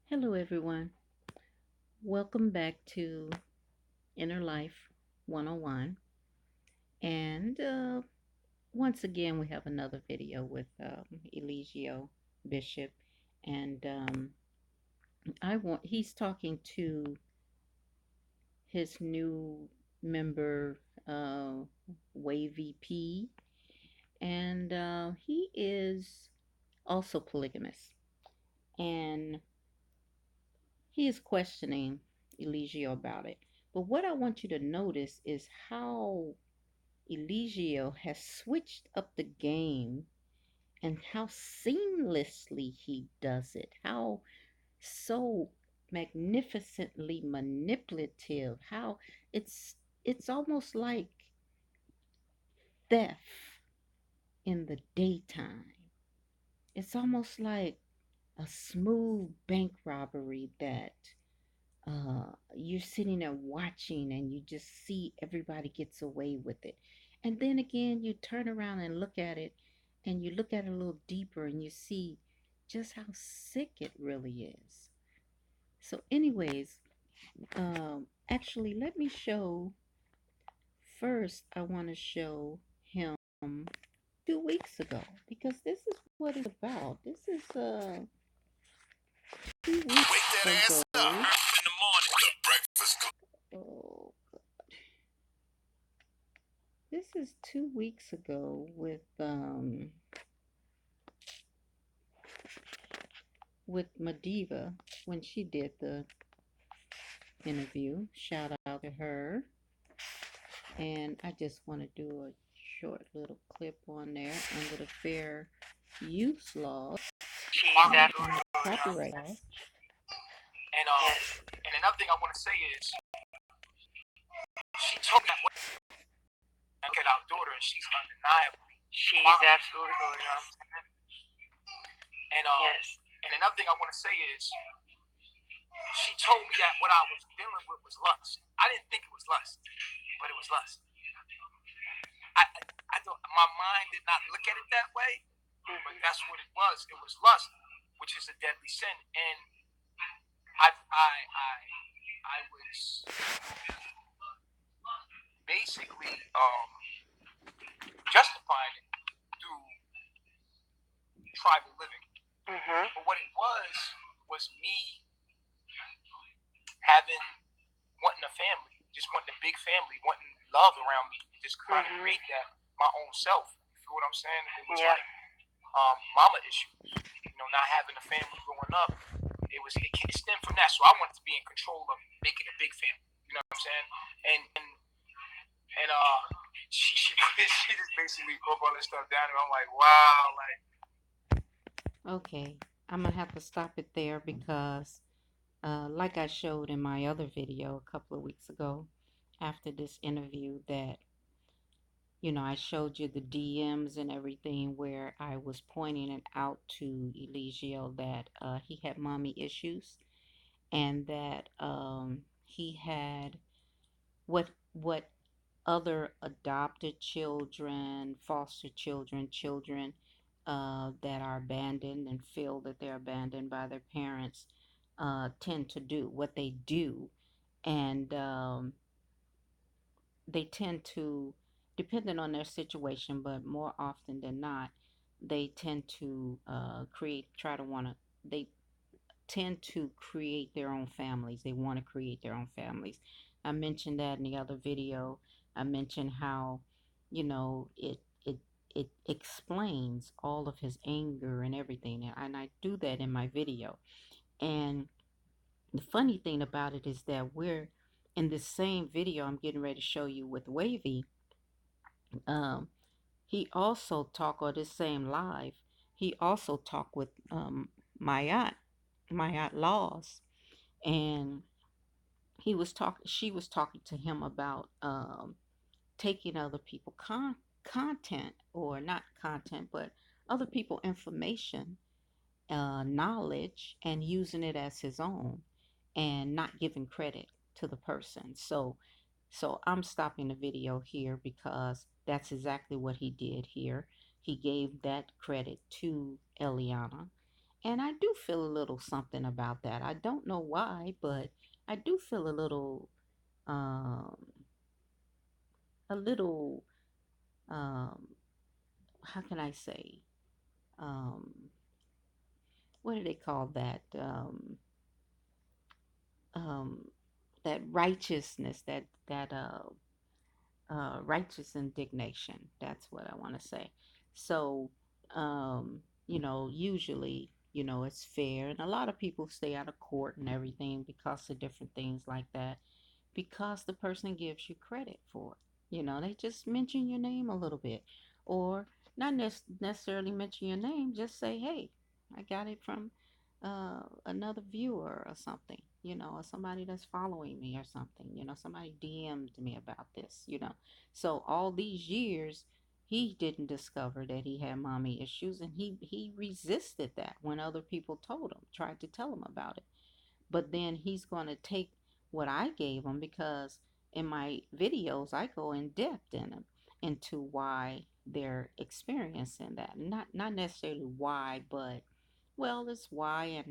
Hello, everyone. Welcome back to Inner Life 101. And once again, we have another video with Eligio Bishop. And he's talking to his new member, Wavey P. And he is also polygamous. And he is questioning Eligio about it. But what I want you to notice is how Eligio has switched up the game and how seamlessly he does it. How so magnificently manipulative. How it's almost like theft in the daytime. It's almost like a smooth bank robbery that you're sitting there watching and you just see everybody gets away with it. And then again, you turn around and look at it and you look at it a little deeper and you see just how sick it really is. So, anyways, actually, let me show first. I want to show him 2 weeks ago because this is what it's about. This is 2 weeks ago. Oh, this is 2 weeks ago with Madiva when she did the interview. Shout out to her. And I just want to do a short little clip on there under the fair use laws and copyright laws. And another thing I want to say is, she told me that I look at our daughter and she's undeniably. She's absolutely gorgeous. And another thing I want to say is, she told me that what I was dealing with was lust. I didn't think it was lust, but it was lust. I don't. My mind did not look at it that way, but that's what it was. It was lust, which is a deadly sin. And I was basically justifying it through tribal living. But what it was me wanting a family, just wanting a big family, wanting love around me, just trying to create that my own self. You feel what I'm saying? It was like mama issues, not having a family growing up. It stemmed from that. So I wanted to be in control of making a big family. You know what I'm saying? And she she just basically broke all this stuff down, and I'm like, wow, like. Okay, I'm gonna have to stop it there because, like I showed in my other video a couple of weeks ago, after this interview, that I showed you the DMs and everything where I was pointing it out to Eligio that he had mommy issues and that he had what other adopted children, foster children, children that are abandoned and feel that they're abandoned by their parents tend to do, what they do. And they tend to, depending on their situation, but more often than not, they tend to they tend to create their own families. They want to create their own families. I mentioned that in the other video. I mentioned how, it explains all of his anger and everything. And I do that in my video. And the funny thing about it is that we're in this same video I'm getting ready to show you with Wavy. Um, he also talked on this same live. He also talked with Mayat Laws, and she was talking to him about taking other people content, or not content, but other people information, knowledge, and using it as his own and not giving credit to the person. So I'm stopping the video here because that's exactly what he did here. He gave that credit to Eliana, And I do feel a little something about that. I don't know why, but I do feel um, a little, um, how can I say, um, what do they call that? Um, that righteousness, that righteous indignation. That's what I want to say. So, usually, it's fair, and a lot of people stay out of court and everything because of different things like that, because the person gives you credit for it. They just mention your name a little bit, or not necessarily mention your name, just say, hey, I got it from another viewer or something, or somebody that's following me or something, somebody DM'd me about this, So all these years, he didn't discover that he had mommy issues, and he resisted that when other people told him, tried to tell him about it. But then he's going to take what I gave him, because in my videos I go in depth in them into why they're experiencing that. Not necessarily why, but well, it's why,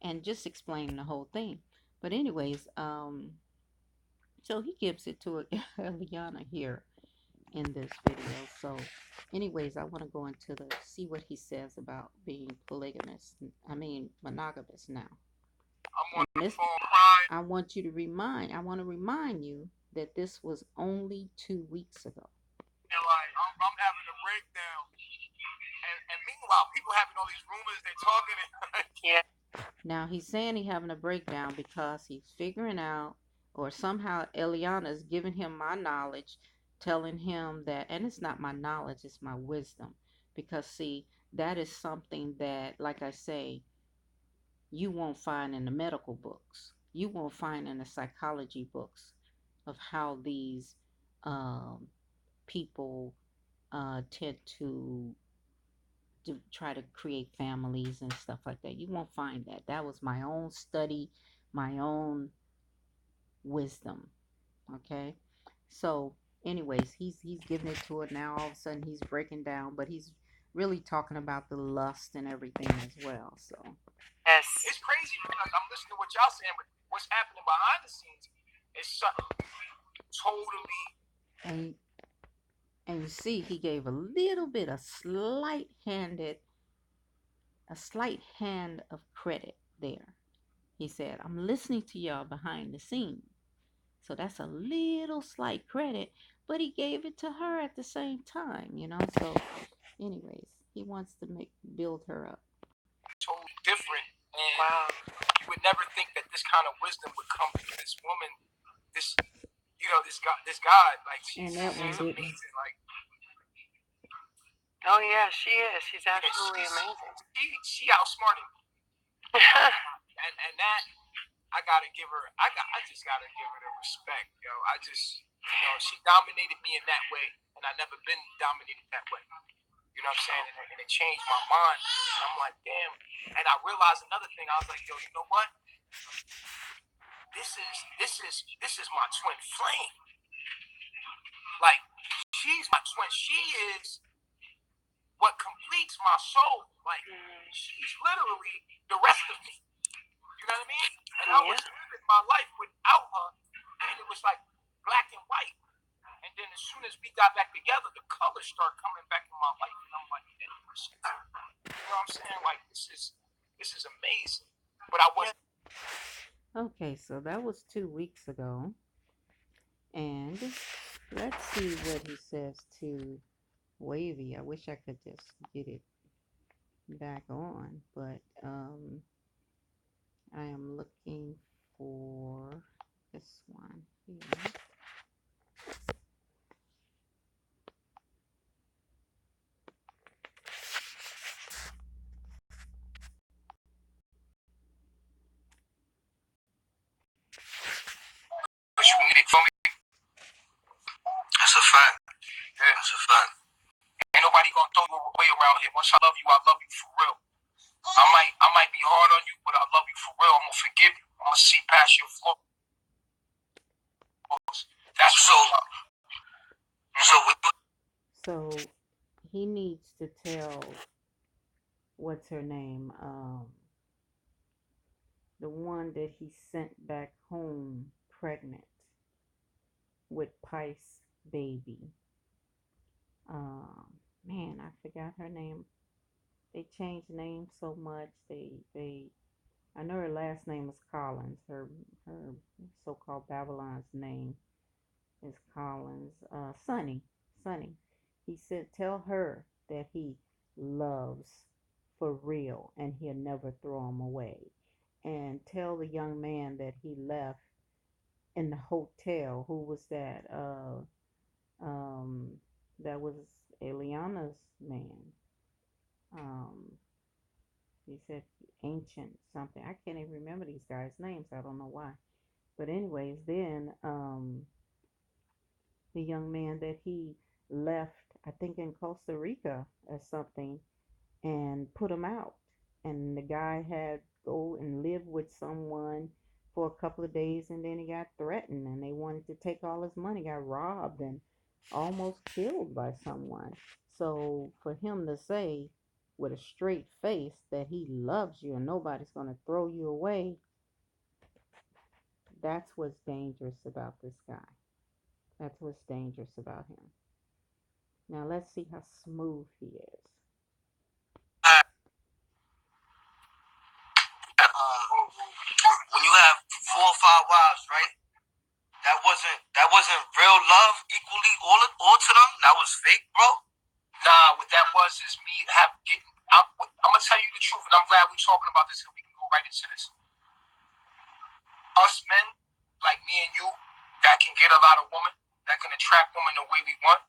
and just explaining the whole thing. But anyways, so he gives it to Eliana here in this video. So anyways, I want to go into the see what he says about being polygamous. I mean monogamous now. And this, I want to remind you that this was only 2 weeks ago. And like, I'm having a breakdown. And meanwhile, people having all these rumors, they're talking. Yeah. Now he's saying he's having a breakdown because he's figuring out, or somehow Eliana's giving him my knowledge, telling him that, and it's not my knowledge, it's my wisdom. Because see, that is something that, like I say, you won't find in the medical books. You won't find in the psychology books of how these um, people tend to try to create families and stuff like that. You won't find that. That was my own study, my own wisdom. Okay, so anyways, he's giving it to it now. All of a sudden, he's breaking down, but he's really talking about the lust and everything as well. So yes, it's crazy because I'm listening to what y'all saying, but what's happening behind the scenes is something totally. And you see, he gave a little bit, a slight hand of credit there. He said, I'm listening to y'all behind the scenes. So that's a little slight credit, but he gave it to her at the same time, So, anyways, he wants to build her up. Totally different. And wow. You would never think that this kind of wisdom would come from this woman, this this God, like she's amazing. Like, oh yeah, she is. She's absolutely amazing. She outsmarted me. and that I gotta give her. I just gotta give her the respect, yo. She dominated me in that way, and I never been dominated that way. You know what I'm saying? And it changed my mind. And I'm like, damn. And I realized another thing. I was like, yo, you know what? This is my twin flame. Like, she's my twin. She is what completes my soul. Like, she's literally the rest of me. You know what I mean? And I was living my life without her, and it was like black and white. And then as soon as we got back together, the colors start coming back in my life, and I'm like, you know what I'm saying? Like, this is amazing. But I was. Okay, so that was 2 weeks ago. And let's see what he says to Wavey. I wish I could just get it back on, but I am looking for this one here. That's a fact. Yeah, that's a fact. Ain't nobody gonna throw you away around here. Once I love you for real. I might be hard on you, but I love you for real. I'm gonna forgive you. I'm gonna see past your flaws. That's so. So he needs to tell what's what's her name? The one that he sent back home pregnant with Pice baby. Man, I forgot her name. They changed names so much. They I know her last name was Collins. Her so-called Babylon's name is Collins. Sonny. Sonny. He said, tell her that he loves for real and he'll never throw him away. And tell the young man that he left in the hotel. Who was that? Um, that was Eliana's man. Um, he said ancient something. I can't even remember these guys' names. I don't know why. But anyways, then the young man that he left, I think in Costa Rica or something, and put him out. And the guy had go and live with someone for a couple of days, and then he got threatened, and they wanted to take all his money. Got robbed and almost killed by someone. So for him to say with a straight face that he loves you and nobody's going to throw you away, that's what's dangerous about this guy. That's what's dangerous about him. Now let's see how smooth he is. When you have 4 or 5 wives, right? That wasn't real love equally all to them. That was fake, bro. Nah, what that was is me getting. I'm gonna tell you the truth, and I'm glad we're talking about this, because we can go right into this. Us men, like me and you, that can get a lot of women, that can attract women the way we want.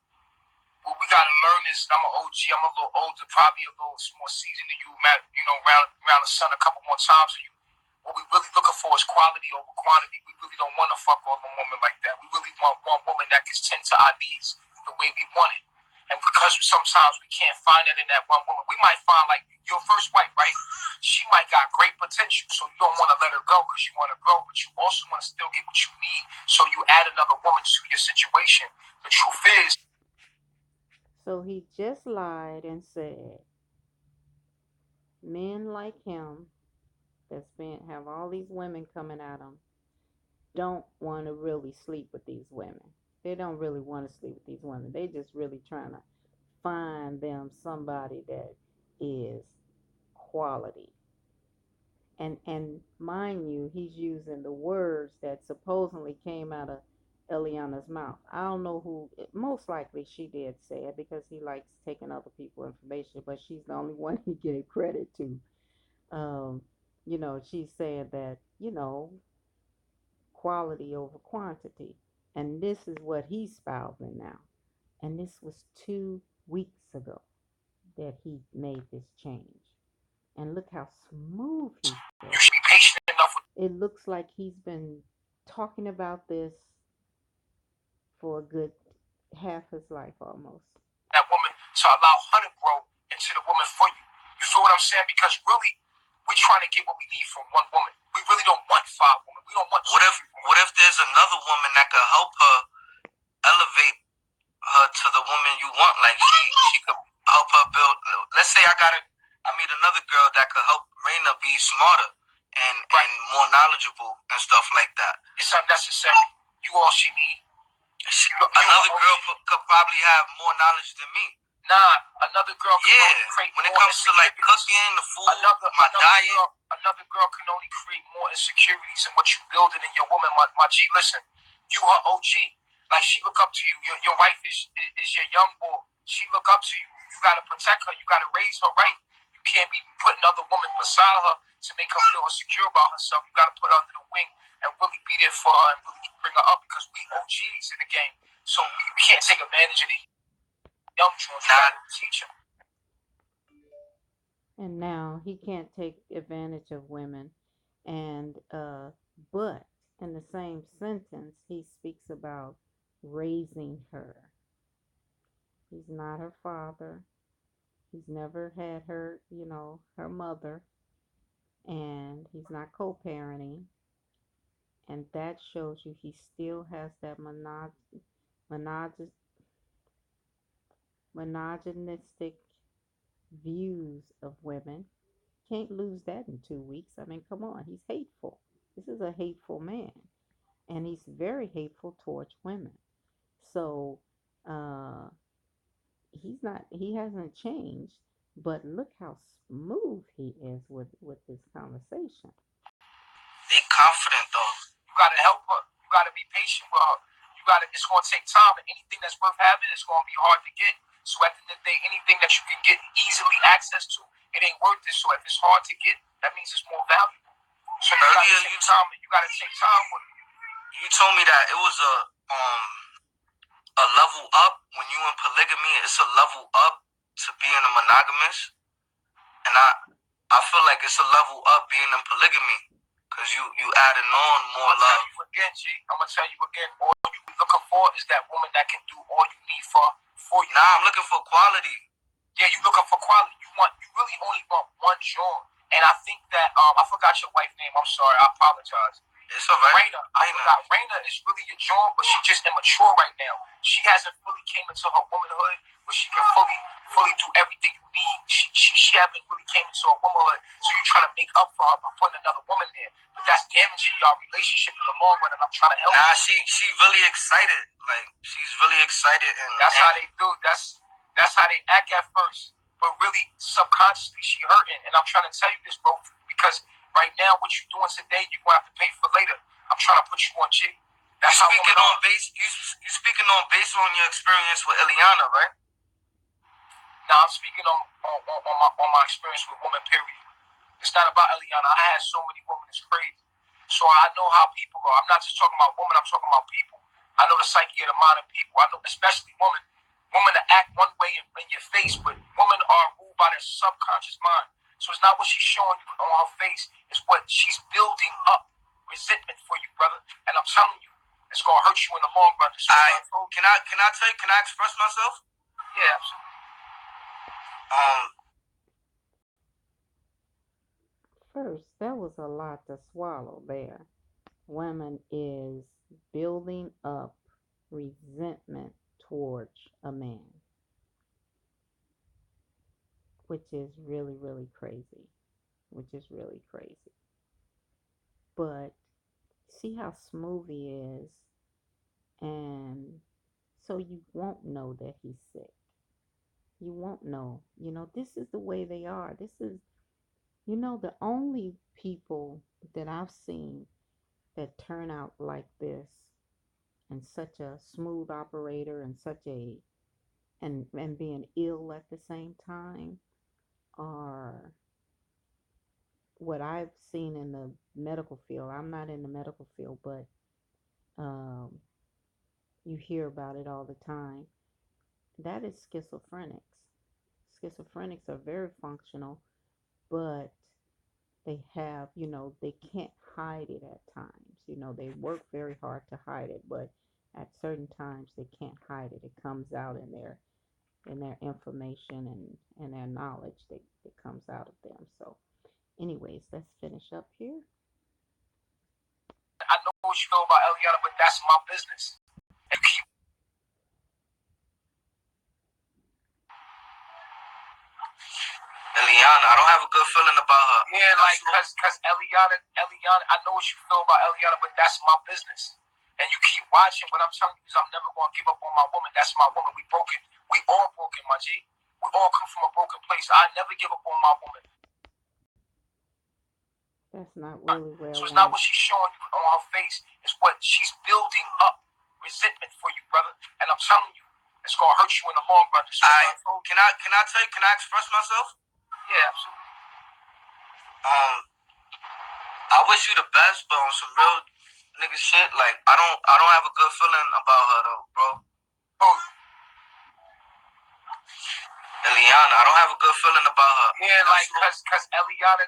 What we gotta learn is, I'm an OG. I'm a little older, probably a little more seasoned than you. You know, around the sun a couple more times than you. What we really looking for is quality over quantity. We really don't want to fuck all the women like that. We really want one woman that can tend to our needs the way we want it. And because sometimes we can't find it in that one woman, we might find, like your first wife, right? She might got great potential, so you don't want to let her go because you want to grow, but you also want to still get what you need. So you add another woman to your situation. The truth is. So he just lied and said men like him have all these women coming at them don't want to really sleep with these women. They don't really want to sleep with these women. They just really trying to find them somebody that is quality. And mind you, he's using the words that supposedly came out of Eliana's mouth. I don't know who. Most likely she did say it because he likes taking other people's information, but she's the only one he gave credit to. Um, she said that quality over quantity, and this is what he's spouting now. And this was 2 weeks ago that he made this change. And look how smooth he You should be patient enough with. it looks like he's been talking about this for a good half his life almost. That woman to allow her to grow into the woman for you. You feel what I'm saying? Because really, we're trying to get what we need from one woman. We really don't want 5 women. We don't want. What if there's another woman that could help her elevate her to the woman you want? Like she could help her build. Let's say I meet another girl that could help Raina be smarter and more knowledgeable and stuff like that. It's unnecessary. You all she need. Another girl could probably have more knowledge than me. Nah, another girl can only create when it comes to like cooking, the food, my diet. Another girl can only create more insecurities in what you building in your woman. My G, listen, you her OG. Like, she look up to you. Your wife is your young boy. She look up to you. You gotta protect her. You gotta raise her right. You can't be putting other women beside her to make her feel insecure about herself. You gotta put her under the wing and really be there for her and really bring her up, because we OGs in the game. So we can't take advantage of these young ones. You gotta teach them. And now he can't take advantage of women. And but in the same sentence he speaks about raising her. He's not her father. He's never had her, her mother, and he's not co-parenting, and that shows you he still has that monogynistic views of women. can't lose that in 2 weeks. I mean, come on, he's hateful. This is a hateful man, and he's very hateful towards women. So uh, he hasn't changed, but look how smooth he is with this conversation. They confident though. You gotta help her. You gotta be patient with her. You gotta. It's gonna take time, and anything that's worth having is gonna be hard to get. So at the end of the day, anything that you can get easily access to, it ain't worth it. So if it's hard to get, that means it's more valuable. So you gotta take time with it. You told me that it was a level up when you in polygamy. It's a level up to being a monogamous, and I feel like it's a level up being in polygamy because you adding on more love. I'm gonna tell you again. All you looking for is that woman that can do all you need for you. Nah, I'm looking for quality. Yeah, you looking for quality. You really only want one genre. And I think that I forgot your wife's name. I'm sorry. I apologize. It's alright. Raina is really your genre, but she's just immature right now. She hasn't fully came into her womanhood, but she can fully do everything you need. She haven't really came into her womanhood, so you're trying to make up for her by putting another woman there. But that's damaging your relationship in the long run, and I'm trying to help. Nah, she really excited. Like she's really excited, and that's how they do. That's how they act at first, but really subconsciously she hurting. And I'm trying to tell you this, bro, because right now what you're doing today, you're gonna have to pay for later. I'm trying to put you on G. That's you speaking on base. You speaking on based on your experience with Eliana, right? Now I'm speaking on my experience with women. Period. It's not about Eliana. I had so many women. It's crazy. So I know how people are. I'm not just talking about women. I'm talking about people. I know the psyche of the modern people. I know especially women. Women that act one way in your face, but women are ruled by their subconscious mind. So it's not what she's showing you on her face. It's what she's building up resentment for you, brother. And I'm telling you, it's gonna hurt you in the long run. Can I tell you? Can I express myself? Yeah, absolutely. First, that was a lot to swallow there. Women is building up resentment towards a man, which is really, really crazy. Which is really crazy. But see how smooth he is, and so you won't know that he's sick. You won't know. This is the way they are. This is, the only people that I've seen that turn out like this, and such a smooth operator, and such a and being ill at the same time, are what I've seen in the medical field. I'm not in the medical field, but um, you hear about it all the time. That is schizophrenics. Schizophrenics are very functional, but they can't hide it at times. They work very hard to hide it, but at certain times they can't hide it. It comes out in their information and their knowledge that comes out of them. So, anyways, let's finish up here. I know what you know about Eliana, but that's my business. And you keep Eliana, I don't have a good feeling about her. Yeah, like, cause Eliana, I know what you feel about Eliana, but that's my business. And you keep watching. What I'm telling you is I'm never gonna give up on my woman. That's my woman. We broken. We all broken, my G. We all come from a broken place. I never give up on my woman. That's not really where so it's not what she's showing you on her face. It's what she's building up resentment for you, brother. And I'm telling you, it's gonna hurt you in the long run. Can I tell you? Can I express myself? Yeah, absolutely. I wish you the best, but on some real nigga shit, like I don't have a good feeling about her though, bro. Eliana, I don't have a good feeling about her. Yeah, like cause Eliana,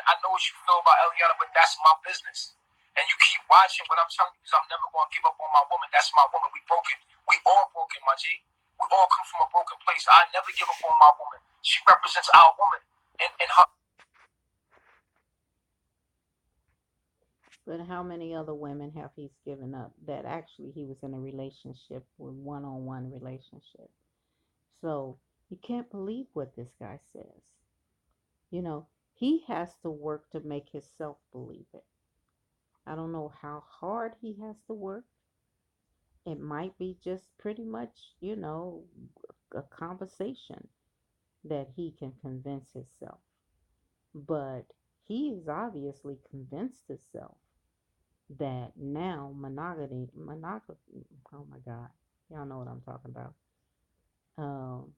I know what you feel about Eliana, but that's my business. And you keep watching. What I'm telling you is I'm never gonna give up on my woman. That's my woman. We broken. We all broken, my G. We all come from a broken place. I never give up on my woman. She represents our woman and her. But how many other women have he given up that actually he was in a relationship with, one-on-one relationship? So you can't believe what this guy says. You know, He has to work to make himself believe it. I don't know how hard he has to work. It might be just pretty much, a conversation that he can convince himself. But he is obviously convinced himself that now oh my God, y'all know what I'm talking about. Um,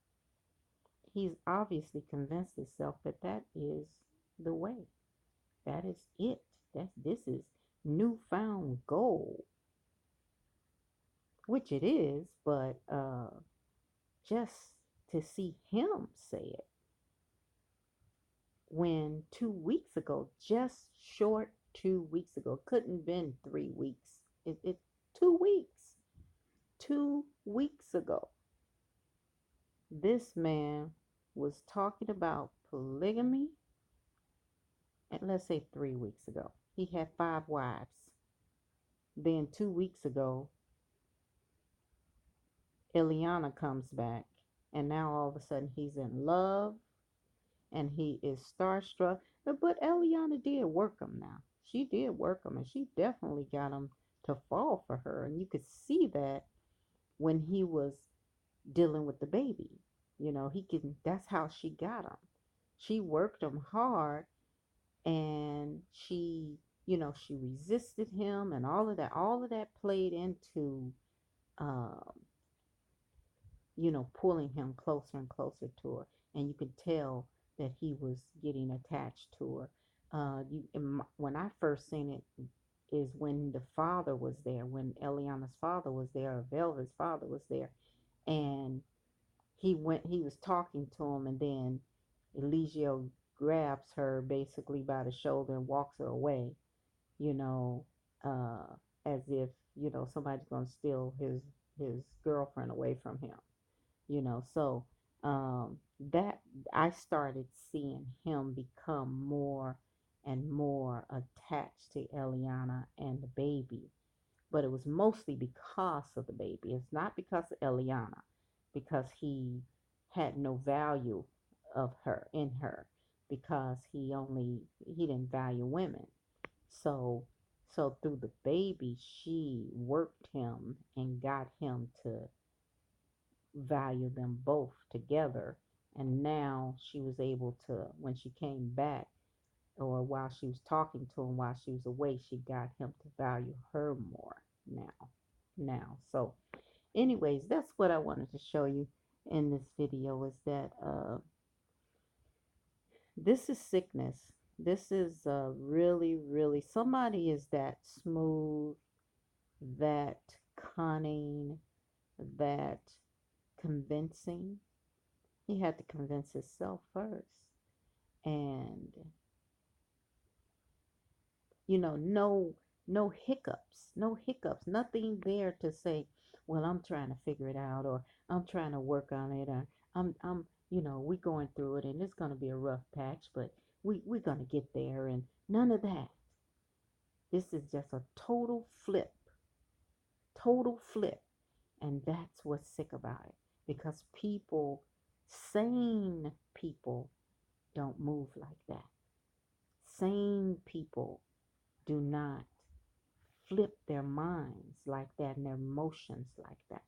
he's obviously convinced himself that that is the way. That is it. This is newfound gold, which it is. But just to see him say it when 2 weeks ago, just short 2 weeks ago, couldn't been 3 weeks. It 2 weeks. 2 weeks ago, this man was talking about polygamy. And let's say 3 weeks ago, he had 5 wives. Then 2 weeks ago, Ileana comes back, and now all of a sudden he's in love and he is starstruck. But Eliana did work him now. She did work him, and she definitely got him to fall for her. And you could see that when he was dealing with the baby. He can. That's how she got him. She worked him hard, and she resisted him, and all of that. All of that played into, um, pulling him closer and closer to her. And you could tell that he was getting attached to her. When I first seen it is when the father was there, when Eliana's father was there, or Velvet's father was there, and he was talking to him, and then Eligio grabs her basically by the shoulder and walks her away, you know, uh, as if, somebody's gonna steal his girlfriend away from him, so that I started seeing him become more and more attached to Eliana and the baby. But it was mostly because of the baby. It's not because of Eliana, because he had no value of her in her, because he didn't value women. So so through the baby, she worked him and got him to value them both together. And now she was able to, when she came back, or while she was talking to him while she was away, she got him to value her more now. So anyways, that's what I wanted to show you in this video, is that this is sickness. This is really, really, somebody is that smooth, that cunning, that convincing. He had to convince himself first. And, no hiccups, nothing there to say, well, I'm trying to figure it out, or I'm trying to work on it, or we going through it, and it's going to be a rough patch, but we're going to get there, and none of that. This is just a total flip. And that's what's sick about it, because sane people don't move like that. Sane people do not flip their minds like that and their emotions like that.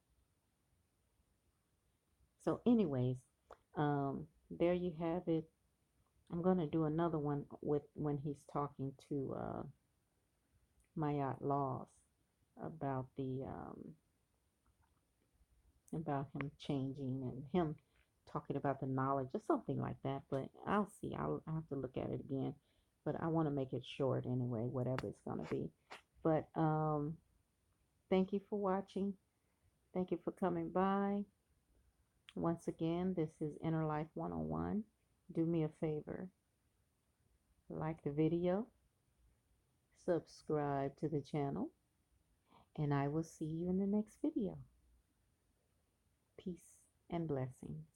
So, anyways, there you have it. I'm gonna do another one with when he's talking to Mayat Laws about about him changing, and him talking about the knowledge or something like that. But I'll see. I'll have to look at it again. But I want to make it short anyway, whatever it's gonna be. But thank you for watching. Thank you for coming by. Once again, this is Inner Life 101. Do me a favor, like the video, subscribe to the channel, and I will see you in the next video. Peace and blessings.